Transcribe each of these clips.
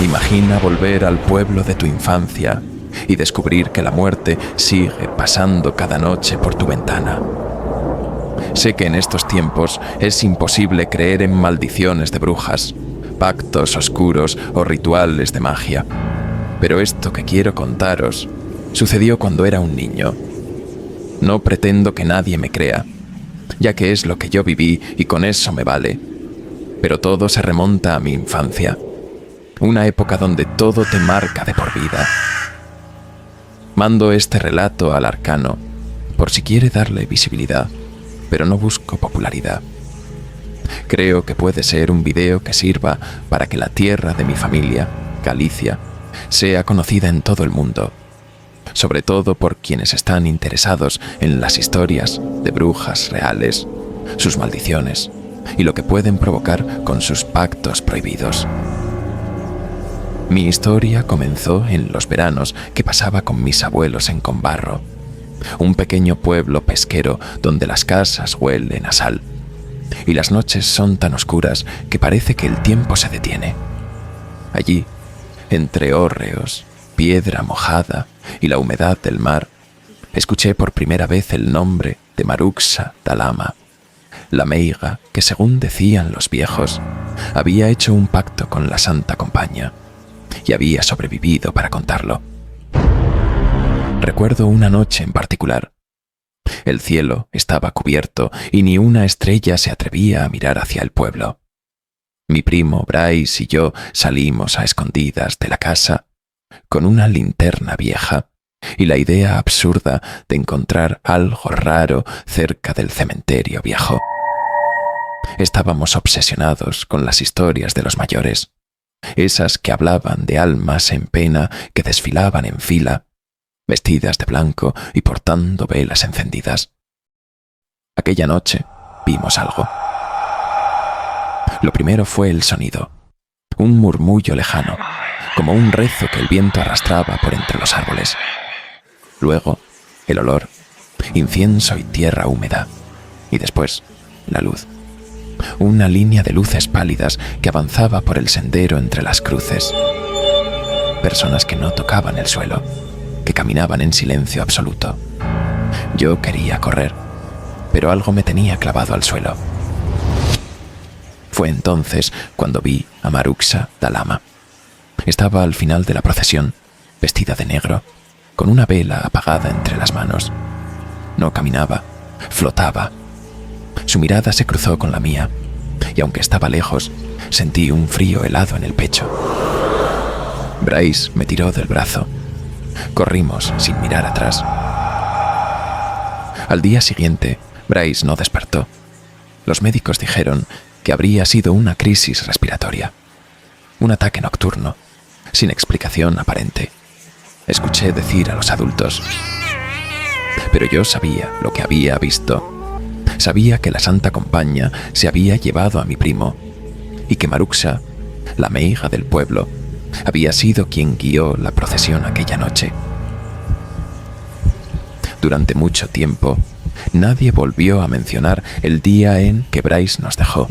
Imagina volver al pueblo de tu infancia y descubrir que la muerte sigue pasando cada noche por tu ventana. Sé que en estos tiempos es imposible creer en maldiciones de brujas, pactos oscuros o rituales de magia. Pero esto que quiero contaros sucedió cuando era un niño. No pretendo que nadie me crea, ya que es lo que yo viví y con eso me vale. Pero todo se remonta a mi infancia, una época donde todo te marca de por vida. Mando este relato al arcano, por si quiere darle visibilidad, pero no busco popularidad. Creo que puede ser un video que sirva para que la tierra de mi familia, Galicia, sea conocida en todo el mundo, sobre todo por quienes están interesados en las historias de brujas reales, sus maldiciones y lo que pueden provocar con sus pactos prohibidos. Mi historia comenzó en los veranos que pasaba con mis abuelos en Combarro, un pequeño pueblo pesquero donde las casas huelen a sal y las noches son tan oscuras que parece que el tiempo se detiene. Allí, entre hórreos, piedra mojada y la humedad del mar, escuché por primera vez el nombre de Maruxa da Lama, la meiga que, según decían los viejos, había hecho un pacto con la Santa Compaña y había sobrevivido para contarlo. Recuerdo una noche en particular. El cielo estaba cubierto y ni una estrella se atrevía a mirar hacia el pueblo. Mi primo Bryce y yo salimos a escondidas de la casa con una linterna vieja y la idea absurda de encontrar algo raro cerca del cementerio viejo. Estábamos obsesionados con las historias de los mayores, esas que hablaban de almas en pena que desfilaban en fila, vestidas de blanco y portando velas encendidas. Aquella noche vimos algo. Lo primero fue el sonido, un murmullo lejano, como un rezo que el viento arrastraba por entre los árboles. Luego, el olor, incienso y tierra húmeda. Y después, la luz. Una línea de luces pálidas que avanzaba por el sendero entre las cruces. Personas que no tocaban el suelo, que caminaban en silencio absoluto. Yo quería correr, pero algo me tenía clavado al suelo. Fue entonces cuando vi a Maruxa da Lama. Estaba al final de la procesión, vestida de negro, con una vela apagada entre las manos. No caminaba, flotaba. Su mirada se cruzó con la mía, y aunque estaba lejos, sentí un frío helado en el pecho. Bryce me tiró del brazo. Corrimos sin mirar atrás. Al día siguiente, Bryce no despertó. Los médicos dijeron que habría sido una crisis respiratoria, un ataque nocturno, sin explicación aparente. Escuché decir a los adultos. Pero yo sabía lo que había visto. Sabía que la Santa Compaña se había llevado a mi primo y que Maruxa, la meiga del pueblo, había sido quien guió la procesión aquella noche. Durante mucho tiempo, nadie volvió a mencionar el día en que Bryce nos dejó.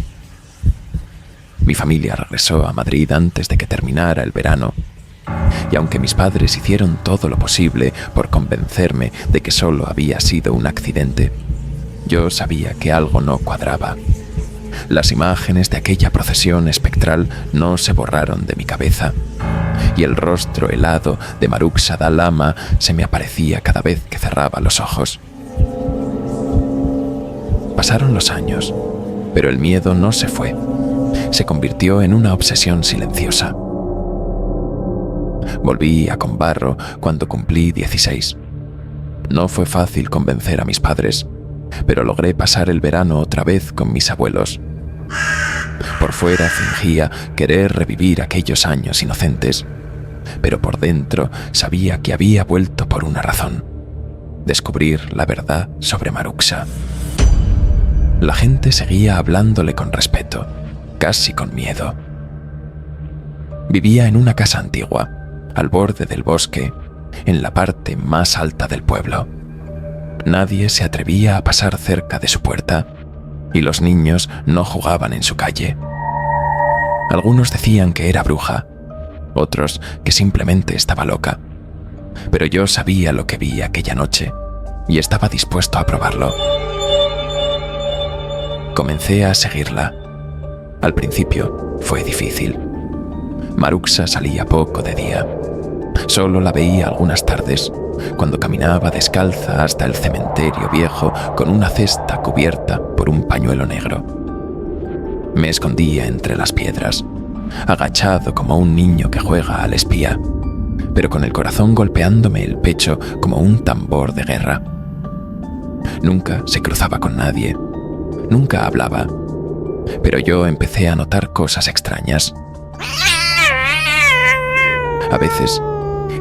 Mi familia regresó a Madrid antes de que terminara el verano, y aunque mis padres hicieron todo lo posible por convencerme de que solo había sido un accidente, yo sabía que algo no cuadraba. Las imágenes de aquella procesión espectral no se borraron de mi cabeza, y el rostro helado de Maruxa da Lama se me aparecía cada vez que cerraba los ojos. Pasaron los años, pero el miedo no se fue. Se convirtió en una obsesión silenciosa. Volví a Combarro cuando cumplí 16. No fue fácil convencer a mis padres, pero logré pasar el verano otra vez con mis abuelos. Por fuera fingía querer revivir aquellos años inocentes, pero por dentro sabía que había vuelto por una razón: descubrir la verdad sobre Maruxa. La gente seguía hablándole con respeto, casi con miedo. Vivía en una casa antigua, al borde del bosque, en la parte más alta del pueblo. Nadie se atrevía a pasar cerca de su puerta, y los niños no jugaban en su calle. Algunos decían que era bruja, otros que simplemente estaba loca. Pero yo sabía lo que vi aquella noche y estaba dispuesto a probarlo. Comencé a seguirla. Al principio fue difícil. Maruxa salía poco de día. Solo la veía algunas tardes, cuando caminaba descalza hasta el cementerio viejo con una cesta cubierta por un pañuelo negro. Me escondía entre las piedras, agachado como un niño que juega al espía, pero con el corazón golpeándome el pecho como un tambor de guerra. Nunca se cruzaba con nadie, nunca hablaba, pero yo empecé a notar cosas extrañas. A veces,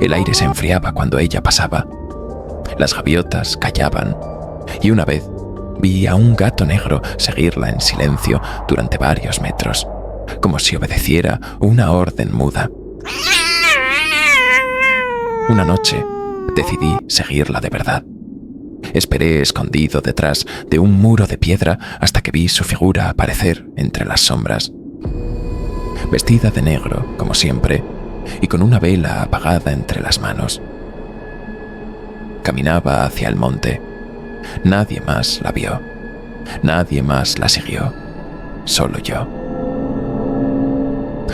el aire se enfriaba cuando ella pasaba. Las gaviotas callaban, y una vez vi a un gato negro seguirla en silencio durante varios metros, como si obedeciera una orden muda. Una noche decidí seguirla de verdad. Esperé escondido detrás de un muro de piedra hasta que vi su figura aparecer entre las sombras. Vestida de negro, como siempre, y con una vela apagada entre las manos. Caminaba hacia el monte. Nadie más la vio. Nadie más la siguió. Solo yo.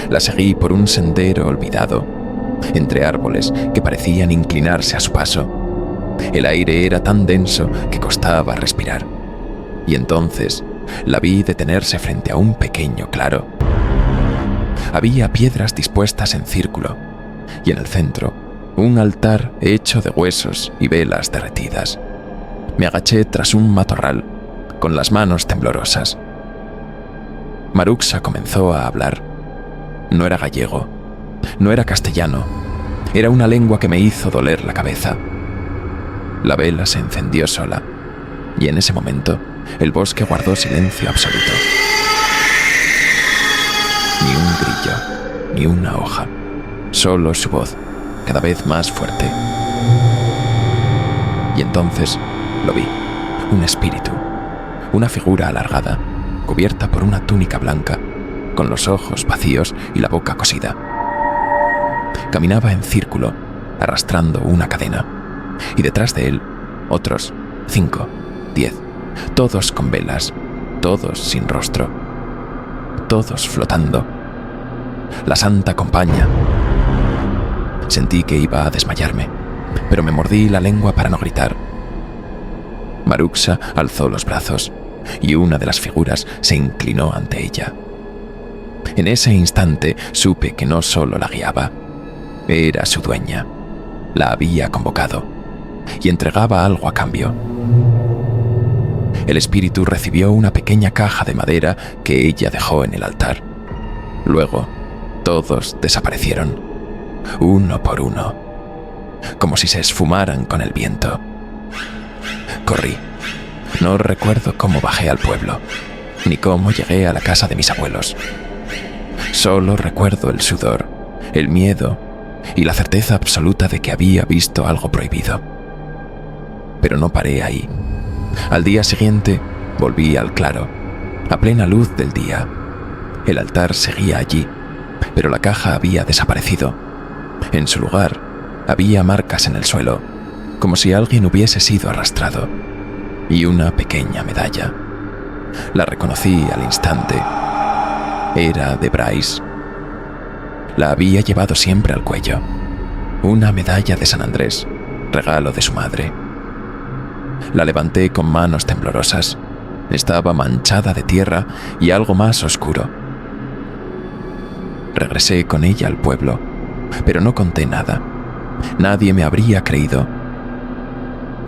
La seguí por un sendero olvidado, entre árboles que parecían inclinarse a su paso. El aire era tan denso que costaba respirar. Y entonces la vi detenerse frente a un pequeño claro. Había piedras dispuestas en círculo, y en el centro, un altar hecho de huesos y velas derretidas. Me agaché tras un matorral, con las manos temblorosas. Maruxa comenzó a hablar. No era gallego, no era castellano, era una lengua que me hizo doler la cabeza. La vela se encendió sola, y en ese momento, el bosque guardó silencio absoluto. Ni un grillo, ni una hoja, solo su voz, cada vez más fuerte. Y entonces lo vi, un espíritu, una figura alargada, cubierta por una túnica blanca, con los ojos vacíos y la boca cosida. Caminaba en círculo, arrastrando una cadena, y detrás de él, otros 5, 10, todos con velas, todos sin rostro, todos flotando. La santa compañía. Sentí que iba a desmayarme, pero me mordí la lengua para no gritar. Maruxa alzó los brazos, y una de las figuras se inclinó ante ella. En ese instante supe que no solo la guiaba, era su dueña. La había convocado, y entregaba algo a cambio. El espíritu recibió una pequeña caja de madera que ella dejó en el altar. Luego, todos desaparecieron, uno por uno, como si se esfumaran con el viento. Corrí. No recuerdo cómo bajé al pueblo, ni cómo llegué a la casa de mis abuelos. Solo recuerdo el sudor, el miedo y la certeza absoluta de que había visto algo prohibido. Pero no paré ahí. Al día siguiente, volví al claro, a plena luz del día. El altar seguía allí, pero la caja había desaparecido. En su lugar, había marcas en el suelo, como si alguien hubiese sido arrastrado, y una pequeña medalla. La reconocí al instante. Era de Bryce. La había llevado siempre al cuello. Una medalla de San Andrés, regalo de su madre. La levanté con manos temblorosas. Estaba manchada de tierra y algo más oscuro. Regresé con ella al pueblo, pero no conté nada. Nadie me habría creído.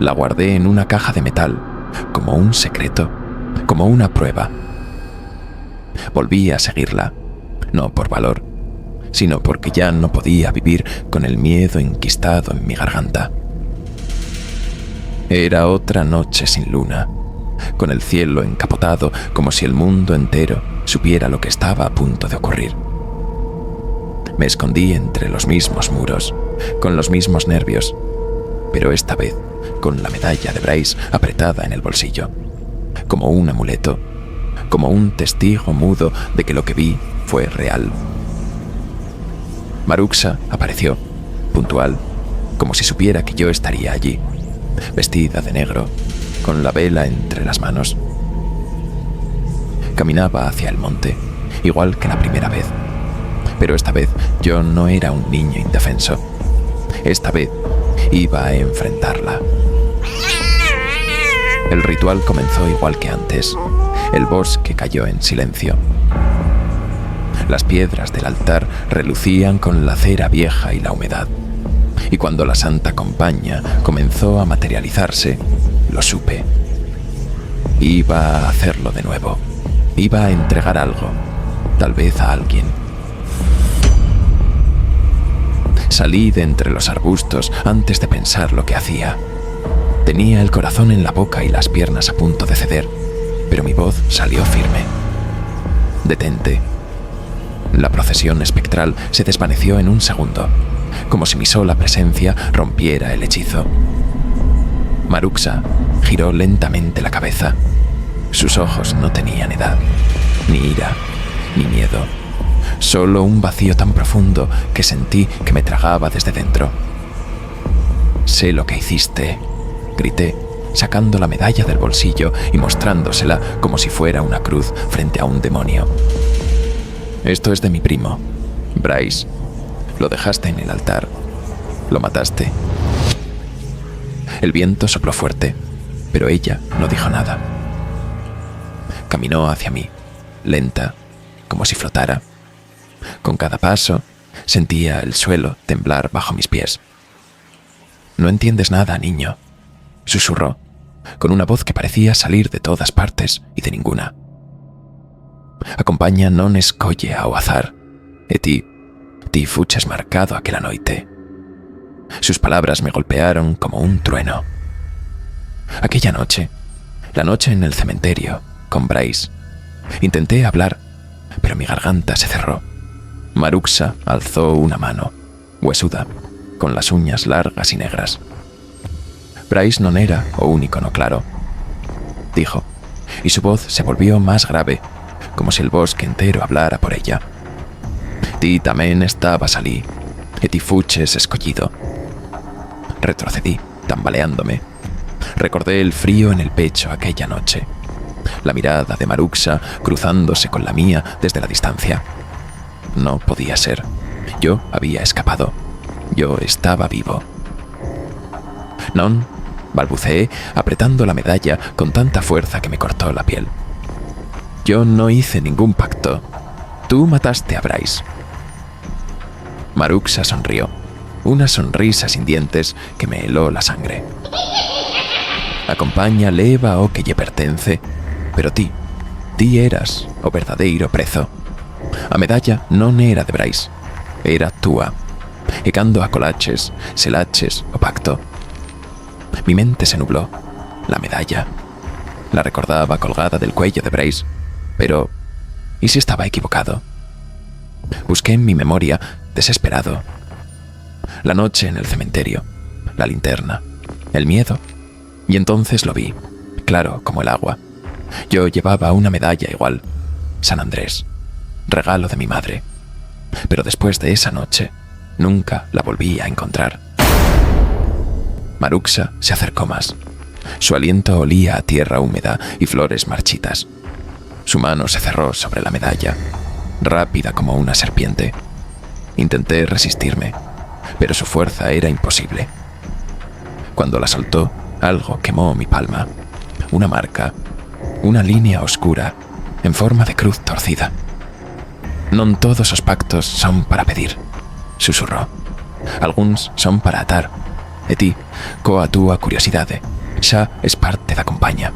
La guardé en una caja de metal, como un secreto, como una prueba. Volví a seguirla, no por valor, sino porque ya no podía vivir con el miedo enquistado en mi garganta. Era otra noche sin luna, con el cielo encapotado como si el mundo entero supiera lo que estaba a punto de ocurrir. Me escondí entre los mismos muros, con los mismos nervios, pero esta vez con la medalla de Bryce apretada en el bolsillo, como un amuleto, como un testigo mudo de que lo que vi fue real. Maruxa apareció, puntual, como si supiera que yo estaría allí, vestida de negro, con la vela entre las manos. Caminaba hacia el monte, igual que la primera vez. Pero esta vez yo no era un niño indefenso. Esta vez iba a enfrentarla. El ritual comenzó igual que antes. El bosque cayó en silencio. Las piedras del altar relucían con la cera vieja y la humedad. Y cuando la Santa Compañía comenzó a materializarse, lo supe. Iba a hacerlo de nuevo. Iba a entregar algo, tal vez a alguien. Salí de entre los arbustos antes de pensar lo que hacía. Tenía el corazón en la boca y las piernas a punto de ceder, pero mi voz salió firme. Detente. La procesión espectral se desvaneció en un segundo, como si mi sola presencia rompiera el hechizo. Maruxa giró lentamente la cabeza. Sus ojos no tenían edad, ni ira, ni miedo. Solo un vacío tan profundo que sentí que me tragaba desde dentro. «Sé lo que hiciste», grité, sacando la medalla del bolsillo y mostrándosela como si fuera una cruz frente a un demonio. «Esto es de mi primo, Bryce. Lo dejaste en el altar. Lo mataste». El viento sopló fuerte, pero ella no dijo nada. Caminó hacia mí, lenta, como si flotara. Con cada paso, sentía el suelo temblar bajo mis pies. «No entiendes nada, niño», susurró, con una voz que parecía salir de todas partes y de ninguna. «Acompaña non escolle ao azar, e ti fuches marcado aquela noite». Sus palabras me golpearon como un trueno. Aquella noche, la noche en el cementerio, con Bryce, intenté hablar, pero mi garganta se cerró. Maruxa alzó una mano, huesuda, con las uñas largas y negras. «Bryce non era o único no claro», dijo, y su voz se volvió más grave, como si el bosque entero hablara por ella. «Ti tamén estabas alí, e ti fuches escollido». Retrocedí, tambaleándome. Recordé el frío en el pecho aquella noche, la mirada de Maruxa cruzándose con la mía desde la distancia. No podía ser. Yo había escapado. Yo estaba vivo. «Non», balbuceé, apretando la medalla con tanta fuerza que me cortó la piel. «Yo no hice ningún pacto. Tú mataste a Bryce». Maruxa sonrió, una sonrisa sin dientes que me heló la sangre. «Acompaña leva o que lle pertence, pero ti eras o verdadeiro prezo. A medalla non era de Bryce, era túa, e cando a colaches, selaches o pacto». Mi mente se nubló. La medalla. La recordaba colgada del cuello de Bryce, pero ¿y si estaba equivocado? Busqué en mi memoria, desesperado. La noche en el cementerio, la linterna, el miedo, y entonces lo vi, claro como el agua. Yo llevaba una medalla igual, San Andrés, regalo de mi madre. Pero después de esa noche, nunca la volví a encontrar. Maruxa se acercó más. Su aliento olía a tierra húmeda y flores marchitas. Su mano se cerró sobre la medalla, rápida como una serpiente. Intenté resistirme, pero su fuerza era imposible. Cuando la soltó, algo quemó mi palma. Una marca, una línea oscura, en forma de cruz torcida. «Non todos os pactos son para pedir», susurró. «Algúns son para atar. E ti, coa túa curiosidade, xa es parte da compañía».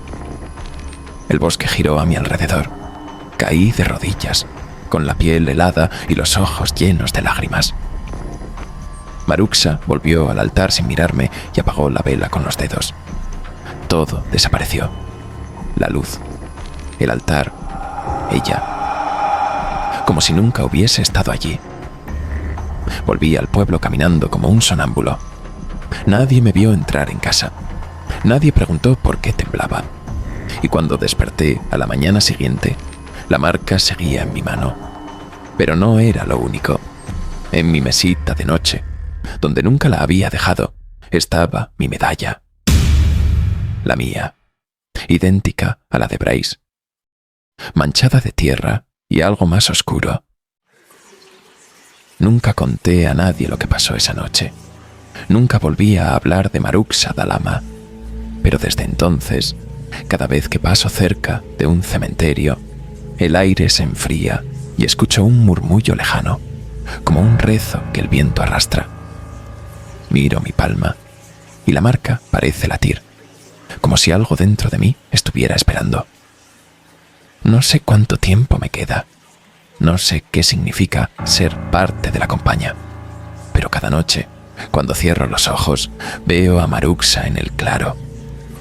El bosque giró a mi alrededor. Caí de rodillas, con la piel helada y los ojos llenos de lágrimas. Maruxa volvió al altar sin mirarme y apagó la vela con los dedos. Todo desapareció. La luz, el altar, ella. Como si nunca hubiese estado allí. Volví al pueblo caminando como un sonámbulo. Nadie me vio entrar en casa. Nadie preguntó por qué temblaba. Y cuando desperté a la mañana siguiente, la marca seguía en mi mano. Pero no era lo único. En mi mesita de noche, donde nunca la había dejado, estaba mi medalla. La mía, idéntica a la de Bryce, manchada de tierra y algo más oscuro. Nunca conté a nadie lo que pasó esa noche. Nunca volví a hablar de Maruxa Dalama, pero desde entonces, cada vez que paso cerca de un cementerio, el aire se enfría y escucho un murmullo lejano, como un rezo que el viento arrastra. Miro mi palma y la marca parece latir, como si algo dentro de mí estuviera esperando. No sé cuánto tiempo me queda, no sé qué significa ser parte de la compañía, pero cada noche, cuando cierro los ojos, veo a Maruxa en el claro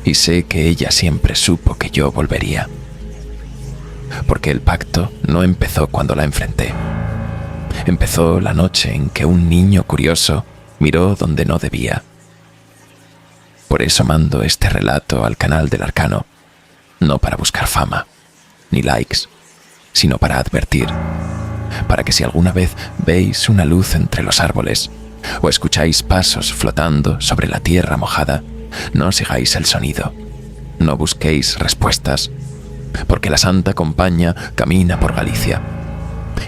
y sé que ella siempre supo que yo volvería. Porque el pacto no empezó cuando la enfrenté. Empezó la noche en que un niño curioso miró donde no debía. Por eso mando este relato al canal del Arcano, no para buscar fama, ni likes, sino para advertir, para que si alguna vez veis una luz entre los árboles o escucháis pasos flotando sobre la tierra mojada, no sigáis el sonido, no busquéis respuestas, porque la Santa Compañía camina por Galicia,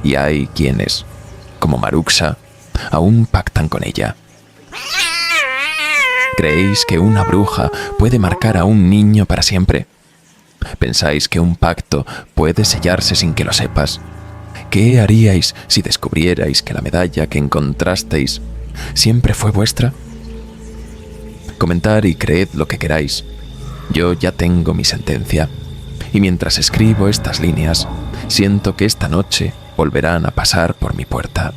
y hay quienes, como Maruxa, aún pactan con ella. ¿Creéis que una bruja puede marcar a un niño para siempre? ¿Pensáis que un pacto puede sellarse sin que lo sepas? ¿Qué haríais si descubrierais que la medalla que encontrasteis siempre fue vuestra? Comentad y creed lo que queráis. Yo ya tengo mi sentencia, y mientras escribo estas líneas, siento que esta noche volverán a pasar por mi puerta.